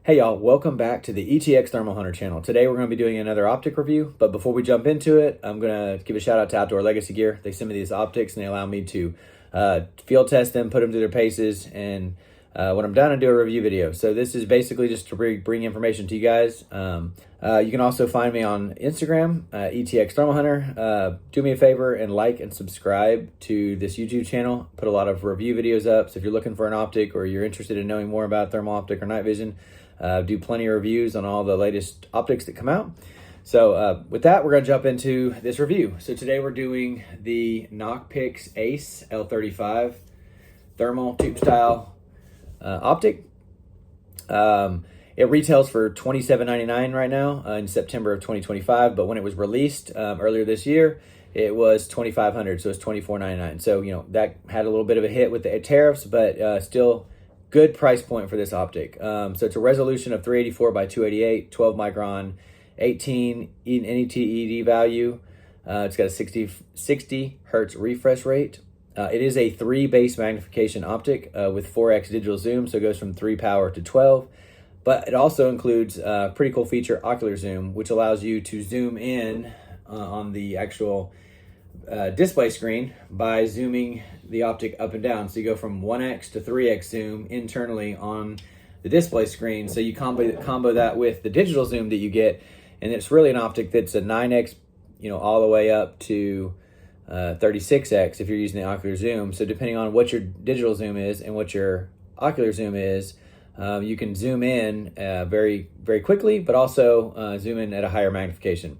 Hey y'all, welcome back to the ETX Thermal Hunter channel. Today we're going to be doing another optic review, but before we jump into it, I'm going to give a shout out to Outdoor Legacy Gear. They send me these optics and they allow me to field test them, put them through their paces, and when I'm done, I do a review video. So this is basically just to bring information to you guys. You can also find me on Instagram, ETX Thermal Hunter. Do me a favor and like and subscribe to this YouTube channel. Put a lot of review videos up, so if you're looking for an optic or you're interested in knowing more about thermal optic or night vision, do plenty of reviews on all the latest optics that come out. So with that, we're going to jump into this review. So today we're doing the Nocpix ACE L35 thermal tube style optic. It retails for $27.99 right now in September of 2025, but when it was released earlier this year, it was $2,500, so it's $24.99. So you know that had a little bit of a hit with the tariffs, but still good price point for this optic. So it's a resolution of 384 by 288, 12 micron, 18 NET-ED value. It's got a 60 hertz refresh rate. It is a 3 base magnification optic with 4x digital zoom, so it goes from 3 power to 12. But it also includes a pretty cool feature, ocular zoom, which allows you to zoom in on the actual display screen by zooming the optic up and down. So you go from 1x to 3x zoom internally on the display screen. So you combo that with the digital zoom that you get, and it's really an optic that's a 9x, you know, all the way up to 36x if you're using the ocular zoom. So depending on what your digital zoom is and what your ocular zoom is, you can zoom in very quickly, but also zoom in at a higher magnification.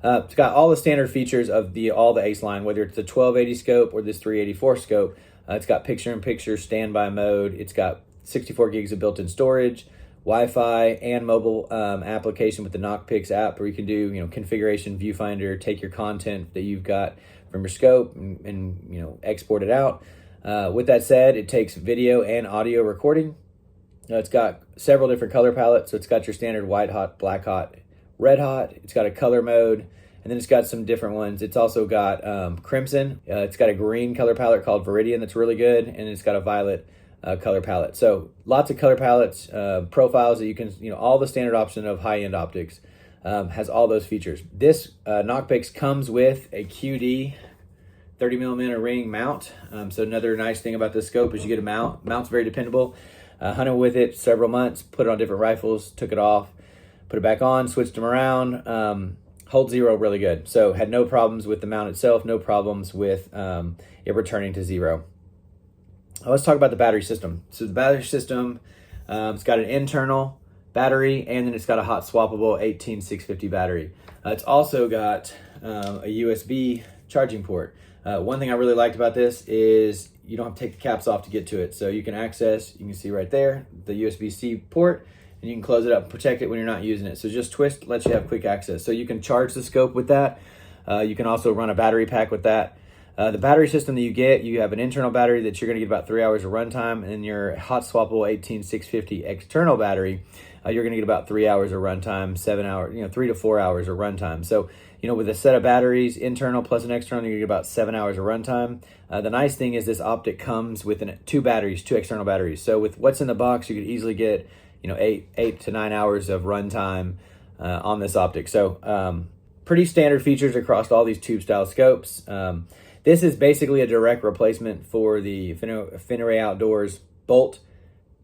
It's got all the standard features of all the ACE line, whether it's the 1280 scope or this 384 scope. It's got picture-in-picture standby mode. It's got 64 gigs of built-in storage, Wi-Fi, and mobile application with the Nocpix app, where you can do configuration viewfinder, take your content that you've got from your scope and export it out. With that said, it takes video and audio recording. It's got several different color palettes. So it's got your standard white hot, black hot, red hot. It's got a color mode, and then it's got some different ones. It's also got crimson. It's got a green color palette called Viridian that's really good, and it's got a violet color palette. So lots of color palettes, profiles that you can, all the standard option of high-end optics has all those features. This Nocpix comes with a QD 30mm ring mount. So another nice thing about this scope is you get a mount. Mount's very dependable. Hunted with it several months, put it on different rifles, took it off, put it back on, switched them around. Hold zero really good. So had no problems with the mount itself, no problems with it returning to zero. Let's talk about the battery system. So the battery system, it's got an internal battery, and then it's got a hot swappable 18650 battery. It's also got a USB charging port. One thing I really liked about this is you don't have to take the caps off to get to it. So you can access, you can see right there, the USB-C port, and you can close it up and protect it when you're not using it. So just twist lets you have quick access. So you can charge the scope with that. You can also run a battery pack with that. The battery system that you have an internal battery that you're going to get about 3 hours of runtime, and your hot swappable 18650 external battery, you're going to get about 3 hours of runtime, 7 hours, 3 to 4 hours of runtime. So, with a set of batteries, internal plus an external, you're going to get about 7 hours of runtime. The nice thing is this optic comes with two external batteries. So with what's in the box, you could easily get, 8 to 9 hours of runtime on this optic. So pretty standard features across all these tube style scopes. This is basically a direct replacement for the Finray Outdoors Bolt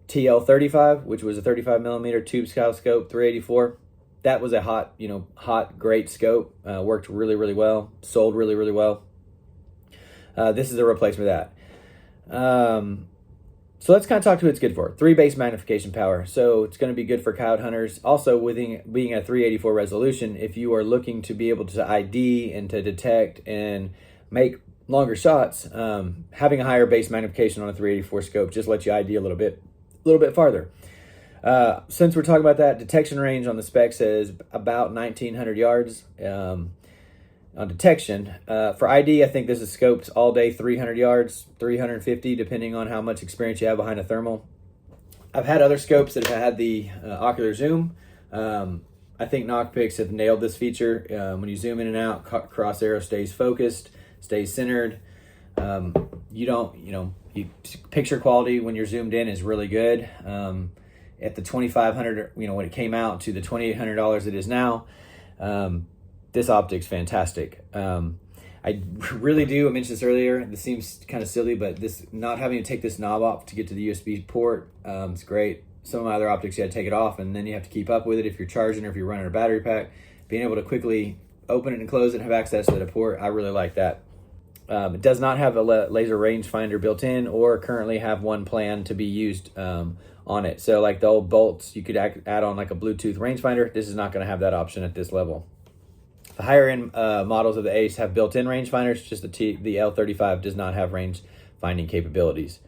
TL35, which was a 35mm tube style scope, 384. That was a hot, great scope. Worked really well, sold really well. This is a replacement of that. So let's kind of talk to what it's good for. 3 base magnification power. So it's going to be good for coyote hunters. Also, with being a 384 resolution, if you are looking to be able to ID and to detect and make longer shots, having a higher base magnification on a 384 scope just lets you ID a little bit farther. Since we're talking about that, detection range on the spec says about 1900 yards on detection. For ID, I think this is scopes all day, 300 yards, 350, depending on how much experience you have behind a thermal. I've had other scopes that have had the ocular zoom. I think Nocpix have nailed this feature. When you zoom in and out, cross arrow stays focused, stays centered. Picture quality when you're zoomed in is really good. at the $2,500, when it came out, to the $2,800 it is now. This optic's fantastic. I really do, I mentioned this earlier, this seems kind of silly, but this, not having to take this knob off to get to the USB port, it's great. Some of my other optics, you had to take it off, and then you have to keep up with it if you're charging or if you're running a battery pack. Being able to quickly open it and close it and have access to the port, I really like that. It does not have a laser rangefinder built in, or currently have one planned to be used on it. So like the old bolts, you could add on like a Bluetooth rangefinder. This is not going to have that option at this level. The higher end models of the ACE have built-in rangefinders, just the L35 does not have range finding capabilities.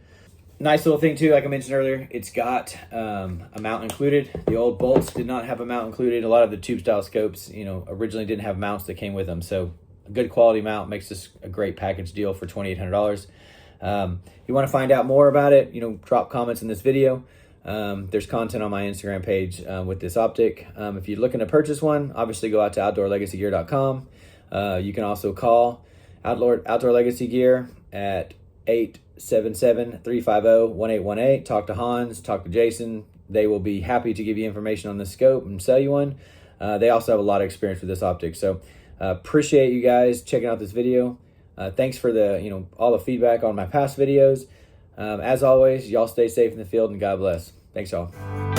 Nice little thing too, like I mentioned earlier, it's got a mount included. The old bolts did not have a mount included. A lot of the tube style scopes, originally didn't have mounts that came with them. So a good quality mount makes this a great package deal for $2,800. You want to find out more about it, drop comments in this video. There's content on my Instagram page with this optic. If you're looking to purchase one, obviously go out to outdoorlegacygear.com. You can also call Outdoor Legacy Gear at 877-350-1818. Talk to Hans, talk to Jason. They will be happy to give you information on the scope and sell you one. They also have a lot of experience with this optic. So appreciate you guys checking out this video. Thanks for the all the feedback on my past videos. As always, y'all stay safe in the field, and God bless. Thanks, y'all.